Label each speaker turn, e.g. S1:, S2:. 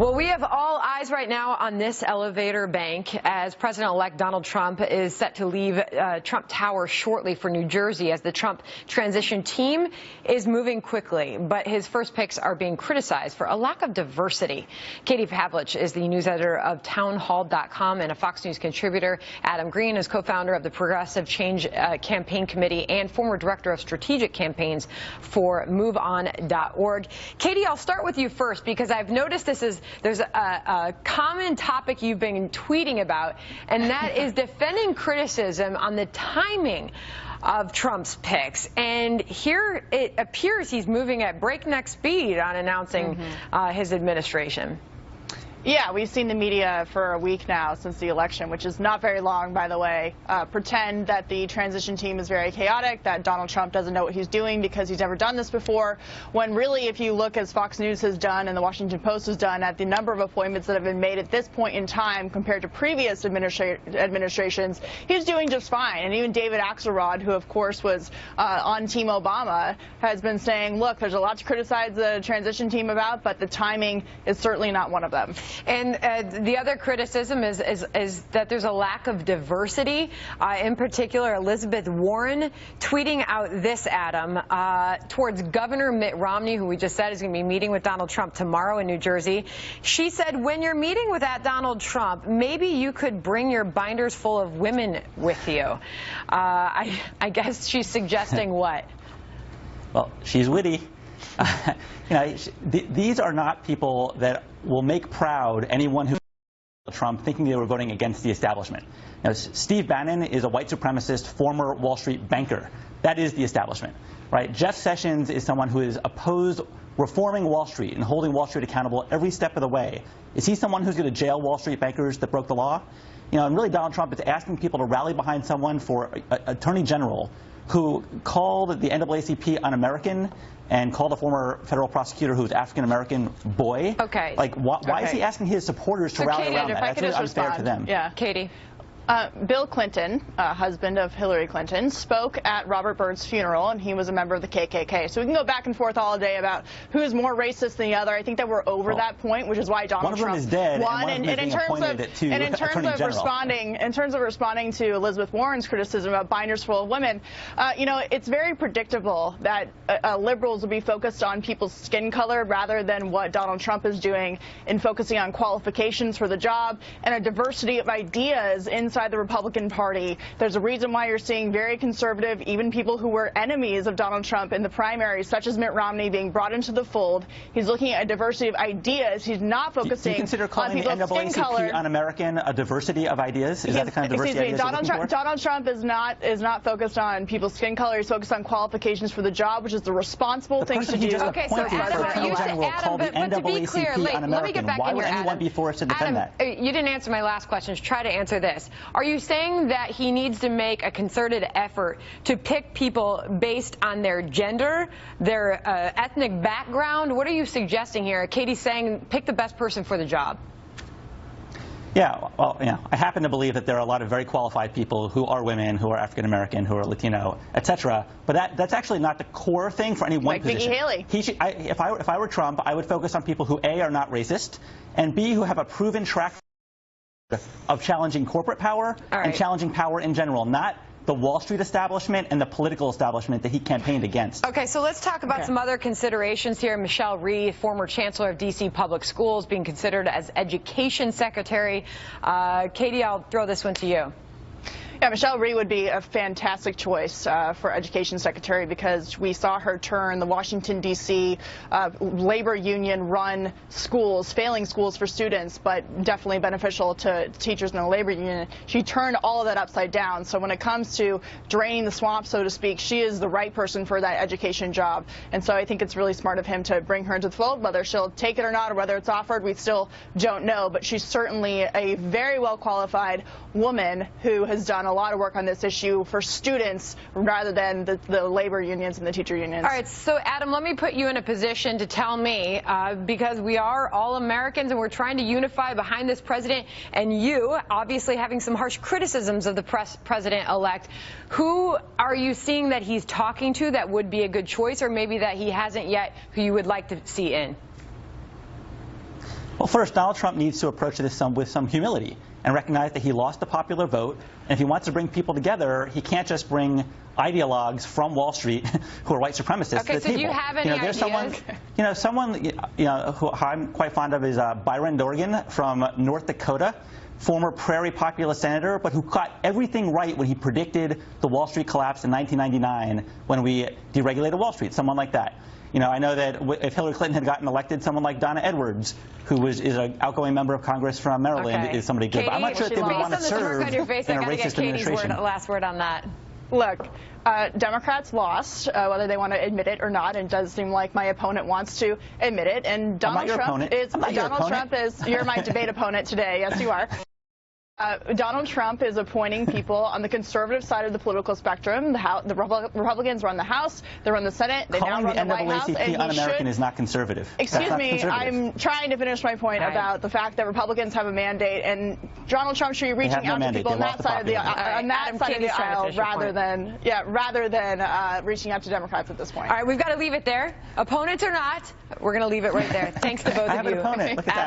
S1: Well, we have all eyes right now on this elevator bank as President-elect Donald Trump is set to leave Trump Tower shortly for New Jersey as the Trump transition team is moving quickly. But his first picks are being criticized for a lack of diversity. Katie Pavlich is the news editor of townhall.com and a Fox News contributor. Adam Green is co-founder of the Progressive Change Campaign Committee and former director of strategic campaigns for MoveOn.org. Katie, I'll start with you first because I've noticed there's a common topic you've been tweeting about, and that is defending criticism on the timing of Trump's picks. And here it appears he's moving at breakneck speed on announcing his administration.
S2: Yeah, we've seen the media for a week now since the election, which is not very long, by the way, pretend that the transition team is very chaotic, that Donald Trump doesn't know what he's doing because he's never done this before, when really, if you look as Fox News has done and the Washington Post has done at the number of appointments that have been made at this point in time compared to previous administrations, he's doing just fine. And even David Axelrod, who of course was on Team Obama, has been saying, look, there's a lot to criticize the transition team about, but the timing is certainly not one of them.
S1: And the other criticism is that there's a lack of diversity. In particular, Elizabeth Warren tweeting out this, Adam, towards Governor Mitt Romney, who we just said is going to be meeting with Donald Trump tomorrow in New Jersey. She said, when you're meeting with that Donald Trump, maybe you could bring your binders full of women with you. I guess she's suggesting what?
S3: Well, she's witty. These are not people that will make proud anyone who Trump thinking they were voting against the establishment. Now, Steve Bannon is a white supremacist former Wall Street banker. That is the establishment, right? Jeff Sessions is someone who is opposed reforming Wall Street and holding Wall Street accountable every step of the way. Is he someone who's going to jail Wall Street bankers that broke the law? And really Donald Trump is asking people to rally behind someone for Attorney General who called the NAACP un-American and called a former federal prosecutor who's African-American boy.
S1: Okay.
S3: Like, why is he asking his supporters to rally around that? That's really unfair to them.
S2: Yeah.
S1: Katie.
S2: Bill Clinton, husband of Hillary Clinton, spoke at Robert Byrd's funeral, and he was a member of the KKK. So we can go back and forth all day about who is more racist than the other. I think that we're over that point, which is why Donald Trump
S3: is dead,
S2: won.
S3: And in terms
S2: of responding to Elizabeth Warren's criticism about binders full of women, it's very predictable that liberals will be focused on people's skin color rather than what Donald Trump is doing in focusing on qualifications for the job and a diversity of ideas inside the Republican Party. There's a reason why you're seeing very conservative, even people who were enemies of Donald Trump in the primaries, such as Mitt Romney, being brought into the fold. He's looking at a diversity of ideas. He's not focusing
S3: Do you consider calling
S2: on people's skin color.
S3: The NAACP un-American a diversity of ideas? Is that the kind of diversity ideas you're looking for?
S2: Donald Trump is not focused on people's skin color. He's focused on qualifications for the job, which is the responsible thing to do.
S1: Okay, so Adam, but to be clear, let me get back in here, Adam.
S3: Why would anyone be forced to defend that?
S1: You didn't answer my last question. Try to answer this. Are you saying that he needs to make a concerted effort to pick people based on their gender, their ethnic background? What are you suggesting here? Katie's saying pick the best person for the job.
S3: Yeah, well, I happen to believe that there are a lot of very qualified people who are women, who are African American, who are Latino, etc. But that's actually not the core thing for any one position.
S2: Like Nikki
S3: Haley. If I were Trump, I would focus on people who A, are not racist, and B, who have a proven track of challenging corporate power and challenging power in general, not the Wall Street establishment and the political establishment that he campaigned against.
S1: Okay, so let's talk about some other considerations here. Michelle Rhee, former chancellor of D.C. Public Schools, being considered as education secretary. Katie, I'll throw this one to you.
S2: Yeah, Michelle Rhee would be a fantastic choice for education secretary because we saw her turn the Washington, D.C. labor union-run schools, failing schools for students, but definitely beneficial to teachers in the labor union. She turned all of that upside down. So when it comes to draining the swamp, so to speak, she is the right person for that education job. And so I think it's really smart of him to bring her into the fold. Whether she'll take it or not, or whether it's offered, we still don't know. But she's certainly a very well-qualified woman who has done a lot of work on this issue for students rather than the labor unions and the teacher unions.
S1: All right, so Adam, let me put you in a position to tell me, because we are all Americans and we're trying to unify behind this president, and you obviously having some harsh criticisms of the president-elect, who are you seeing that he's talking to that would be a good choice, or maybe that he hasn't yet, who you would like to see in?
S3: Well, first, Donald Trump needs to approach this with some humility and recognize that he lost the popular vote. And if he wants to bring people together, he can't just bring ideologues from Wall Street who are white supremacists to the table.
S1: Do you have any
S3: there's
S1: ideas?
S3: someone who I'm quite fond of is Byron Dorgan from North Dakota, former Prairie populist senator, but who got everything right when he predicted the Wall Street collapse in 1999 when we deregulated Wall Street. Someone like that. I know that if Hillary Clinton had gotten elected, someone like Donna Edwards, who is an outgoing member of Congress from Maryland, is somebody good.
S1: Katie,
S3: but I'm not sure if they would want to serve in a racist administration.
S1: Last word on that.
S2: Look, Democrats lost, whether they want to admit it or not. And it does seem like my opponent wants to admit it. And Donald Trump is you're my debate opponent today. Yes, you are. Donald Trump is appointing people on the conservative side of the political spectrum. The Republicans run the House, they run the Senate, they now run the White House.
S3: Calling the NAACP un-American is not conservative.
S2: Excuse me, I'm trying to finish my point about the fact that Republicans have a mandate, and Donald Trump should be reaching out to people on that side of the aisle rather than reaching out to Democrats at this point.
S1: All right, we've got to leave it there. Opponents or not, we're going to leave it right there. Thanks to both of you.
S3: I have an opponent. Look at that.